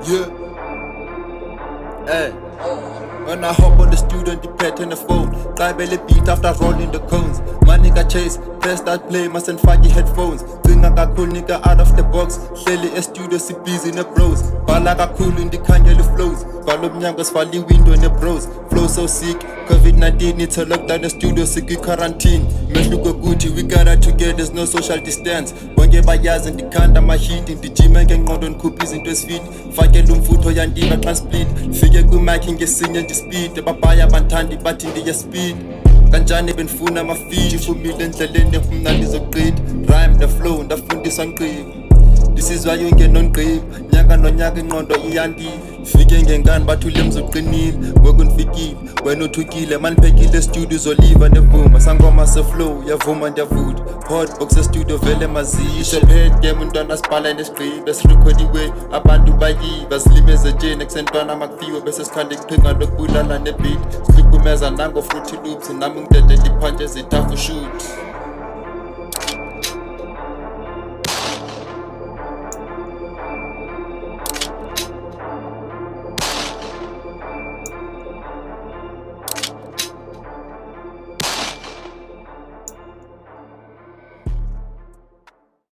Yeah. Hey. When I hop on the studio and depend on the phone, Tribal beat after rolling the cones. My nigga chase, press that play, mustn't find your headphones. Bring a cool nigga out of the box. Daily a studio, si busy in the bros. Balaga cool in the Kanye flows. Balub nyangos fali window in the bros. Flow so sick, COVID-19 it's a lockdown the studio, sick quarantine. Mehluko Gucci, we got out together, there's no social distance. Bonge bayazi ndikhanda mahit ndijime ngengqondo ndikhuphiza into esifit fake lumfutho yandiba xa split fike kwimike ngesinye ndispeed babaya banthandi bathi ndiye speed kanjani benifuna amafeed ifumile endleleni mna ndizoqida rhyme the flow ndafundiswa nqiba ndisizwa yonke nongqiba nyaka nonyaka ingqondo iyandi fike ngengani bathule mzoqinile ngoku ndifikile wena uthukile maniphekile studio zoliva nevuma sangoma seflow yavuma ndiyavuda hotbox studio vele mazisha head game untwana sibhala nesigqibe sirekhodiwe abantu bayiba silimeze njeni ekusentwana makufiwe bese sikhande iqhinga lokubulala nebeat sihlukumeza nango fruity loops nami ngidede liphanje zitafu shoot